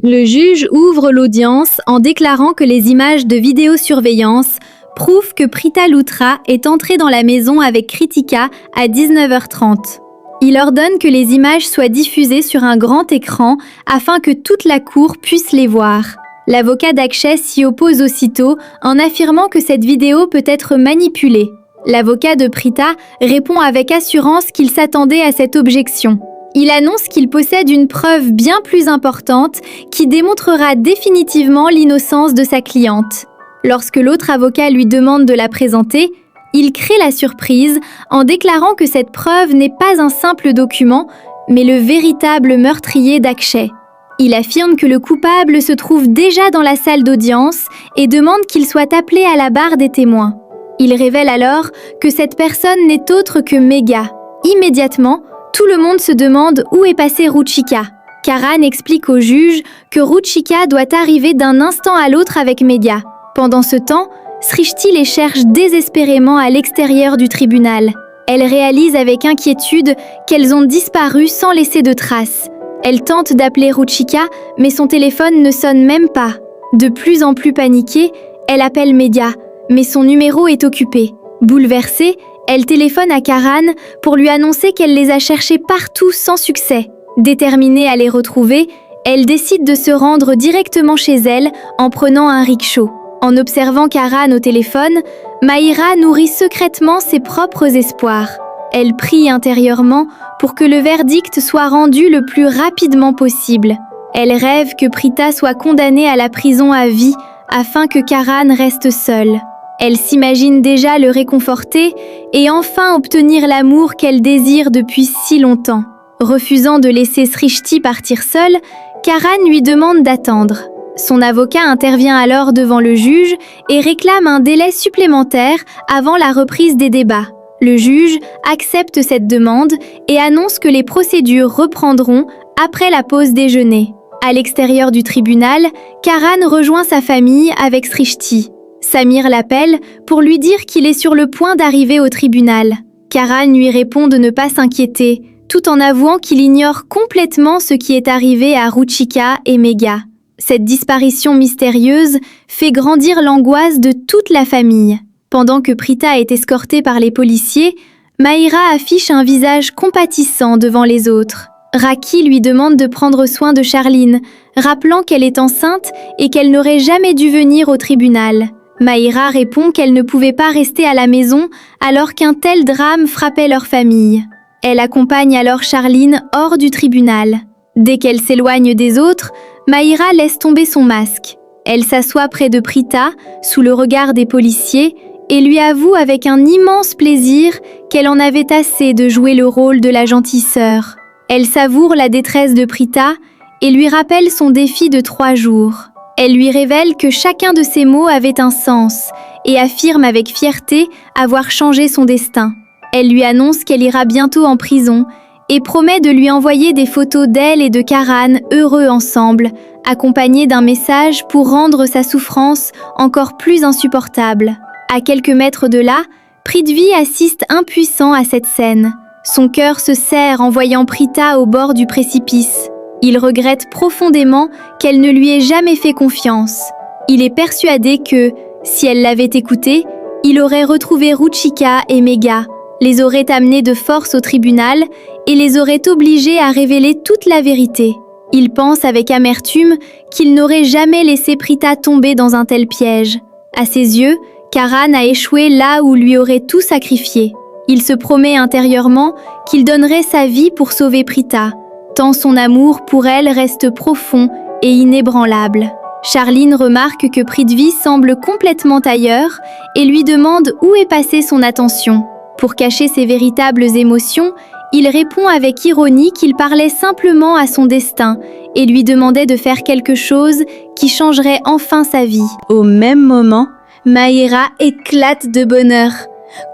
Le juge ouvre l'audience en déclarant que les images de vidéosurveillance prouvent que Prita Luthra est entrée dans la maison avec Kritika à 19h30. Il ordonne que les images soient diffusées sur un grand écran afin que toute la cour puisse les voir. L'avocat d'Akshay s'y oppose aussitôt en affirmant que cette vidéo peut être manipulée. L'avocat de Prita répond avec assurance qu'il s'attendait à cette objection. Il annonce qu'il possède une preuve bien plus importante qui démontrera définitivement l'innocence de sa cliente. Lorsque l'autre avocat lui demande de la présenter, il crée la surprise en déclarant que cette preuve n'est pas un simple document, mais le véritable meurtrier d'Akshay. Il affirme que le coupable se trouve déjà dans la salle d'audience et demande qu'il soit appelé à la barre des témoins. Il révèle alors que cette personne n'est autre que Megha. Immédiatement, tout le monde se demande où est passée Ruchika. Karan explique au juge que Ruchika doit arriver d'un instant à l'autre avec Megha. Pendant ce temps, Srishti les cherche désespérément à l'extérieur du tribunal. Elle réalise avec inquiétude qu'elles ont disparu sans laisser de traces. Elle tente d'appeler Ruchika, mais son téléphone ne sonne même pas. De plus en plus paniquée, elle appelle Megha, mais son numéro est occupé. Bouleversée, elle téléphone à Karan pour lui annoncer qu'elle les a cherchés partout sans succès. Déterminée à les retrouver, elle décide de se rendre directement chez elle en prenant un rickshaw. En observant Karan au téléphone, Mahira nourrit secrètement ses propres espoirs. Elle prie intérieurement pour que le verdict soit rendu le plus rapidement possible. Elle rêve que Prita soit condamnée à la prison à vie afin que Karan reste seul. Elle s'imagine déjà le réconforter et enfin obtenir l'amour qu'elle désire depuis si longtemps. Refusant de laisser Srishti partir seule, Karan lui demande d'attendre. Son avocat intervient alors devant le juge et réclame un délai supplémentaire avant la reprise des débats. Le juge accepte cette demande et annonce que les procédures reprendront après la pause déjeuner. À l'extérieur du tribunal, Karan rejoint sa famille avec Srishti. Samir l'appelle pour lui dire qu'il est sur le point d'arriver au tribunal. Karan lui répond de ne pas s'inquiéter, tout en avouant qu'il ignore complètement ce qui est arrivé à Ruchika et Megha. Cette disparition mystérieuse fait grandir l'angoisse de toute la famille. Pendant que Prita est escortée par les policiers, Mahira affiche un visage compatissant devant les autres. Raki lui demande de prendre soin de Charline, rappelant qu'elle est enceinte et qu'elle n'aurait jamais dû venir au tribunal. Mahira répond qu'elle ne pouvait pas rester à la maison alors qu'un tel drame frappait leur famille. Elle accompagne alors Charline hors du tribunal. Dès qu'elle s'éloigne des autres, Mahira laisse tomber son masque. Elle s'assoit près de Prita, sous le regard des policiers, et lui avoue avec un immense plaisir qu'elle en avait assez de jouer le rôle de la gentille sœur. Elle savoure la détresse de Prita et lui rappelle son défi de 3 jours. Elle lui révèle que chacun de ses mots avait un sens et affirme avec fierté avoir changé son destin. Elle lui annonce qu'elle ira bientôt en prison et promet de lui envoyer des photos d'elle et de Karan heureux ensemble, accompagnés d'un message pour rendre sa souffrance encore plus insupportable. À quelques mètres de là, Prithvi assiste impuissant à cette scène. Son cœur se serre en voyant Prita au bord du précipice. Il regrette profondément qu'elle ne lui ait jamais fait confiance. Il est persuadé que, si elle l'avait écouté, il aurait retrouvé Ruchika et Megha, les aurait amenés de force au tribunal et les aurait obligés à révéler toute la vérité. Il pense avec amertume qu'il n'aurait jamais laissé Prita tomber dans un tel piège. À ses yeux, Karan a échoué là où lui aurait tout sacrifié. Il se promet intérieurement qu'il donnerait sa vie pour sauver Prita, tant son amour pour elle reste profond et inébranlable. Charline remarque que Prithvi semble complètement ailleurs et lui demande où est passée son attention. Pour cacher ses véritables émotions, il répond avec ironie qu'il parlait simplement à son destin et lui demandait de faire quelque chose qui changerait enfin sa vie. Au même moment, Mahira éclate de bonheur.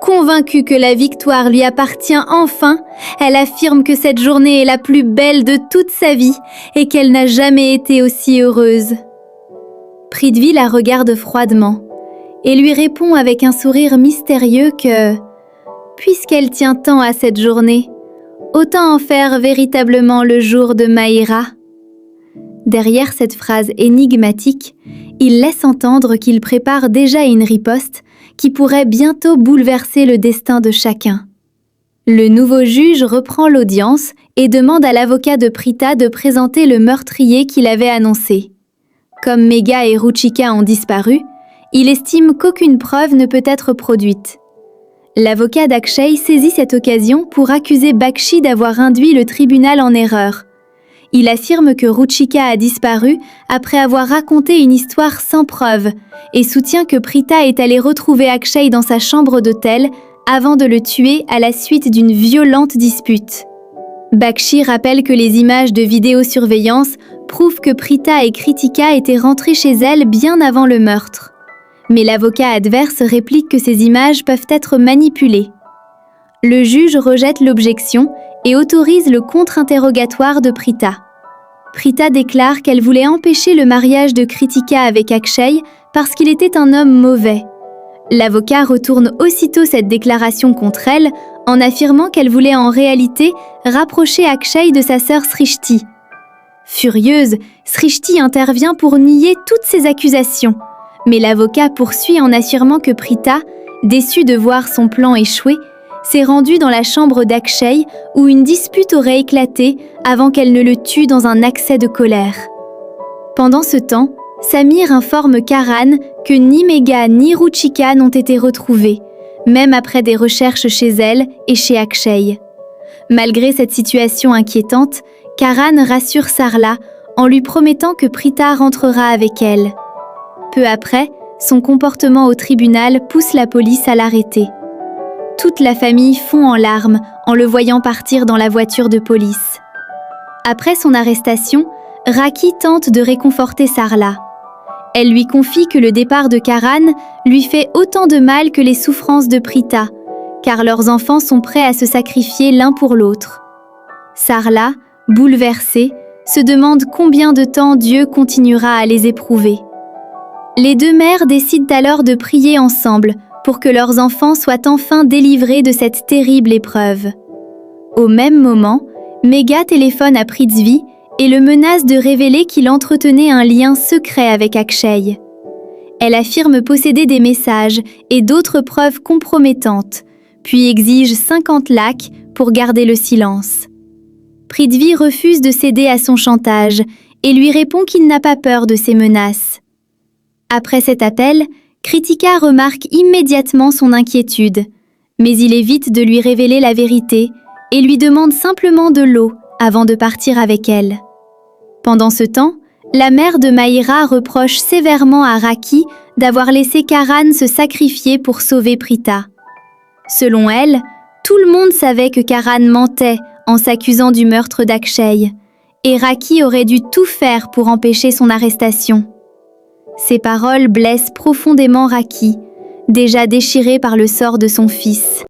Convaincue que la victoire lui appartient enfin, elle affirme que cette journée est la plus belle de toute sa vie et qu'elle n'a jamais été aussi heureuse. Prithvi la regarde froidement et lui répond avec un sourire mystérieux que, puisqu'elle tient tant à cette journée, autant en faire véritablement le jour de Mahira. Derrière cette phrase énigmatique, il laisse entendre qu'il prépare déjà une riposte qui pourrait bientôt bouleverser le destin de chacun. Le nouveau juge reprend l'audience et demande à l'avocat de Prita de présenter le meurtrier qu'il avait annoncé. Comme Megha et Ruchika ont disparu, il estime qu'aucune preuve ne peut être produite. L'avocat d'Akshay saisit cette occasion pour accuser Bakshi d'avoir induit le tribunal en erreur. Il affirme que Ruchika a disparu après avoir raconté une histoire sans preuve et soutient que Prita est allée retrouver Akshay dans sa chambre d'hôtel avant de le tuer à la suite d'une violente dispute. Bakshi rappelle que les images de vidéosurveillance prouvent que Prita et Kritika étaient rentrées chez elle bien avant le meurtre. Mais l'avocat adverse réplique que ces images peuvent être manipulées. Le juge rejette l'objection et autorise le contre-interrogatoire de Prita. Prita déclare qu'elle voulait empêcher le mariage de Kritika avec Akshay parce qu'il était un homme mauvais. L'avocat retourne aussitôt cette déclaration contre elle en affirmant qu'elle voulait en réalité rapprocher Akshay de sa sœur Srishti. Furieuse, Srishti intervient pour nier toutes ces accusations, mais l'avocat poursuit en affirmant que Prita, déçue de voir son plan échouer, s'est rendue dans la chambre d'Akshay où une dispute aurait éclaté avant qu'elle ne le tue dans un accès de colère. Pendant ce temps, Samir informe Karan que ni Megha ni Ruchika n'ont été retrouvées, même après des recherches chez elle et chez Akshay. Malgré cette situation inquiétante, Karan rassure Sarla en lui promettant que Prita rentrera avec elle. Peu après, son comportement au tribunal pousse la police à l'arrêter. Toute la famille fond en larmes en le voyant partir dans la voiture de police. Après son arrestation, Raki tente de réconforter Sarla. Elle lui confie que le départ de Karan lui fait autant de mal que les souffrances de Prita, car leurs enfants sont prêts à se sacrifier l'un pour l'autre. Sarla, bouleversée, se demande combien de temps Dieu continuera à les éprouver. Les deux mères décident alors de prier ensemble pour que leurs enfants soient enfin délivrés de cette terrible épreuve. Au même moment, Megha téléphone à Prithvi et le menace de révéler qu'il entretenait un lien secret avec Akshay. Elle affirme posséder des messages et d'autres preuves compromettantes, puis exige 50 lakhs pour garder le silence. Prithvi refuse de céder à son chantage et lui répond qu'il n'a pas peur de ses menaces. Après cet appel, Kritika remarque immédiatement son inquiétude, mais il évite de lui révéler la vérité et lui demande simplement de l'eau avant de partir avec elle. Pendant ce temps, la mère de Mahira reproche sévèrement à Raki d'avoir laissé Karan se sacrifier pour sauver Prita. Selon elle, tout le monde savait que Karan mentait en s'accusant du meurtre d'Akshay, et Raki aurait dû tout faire pour empêcher son arrestation. Ces paroles blessent profondément Raki, déjà déchiré par le sort de son fils.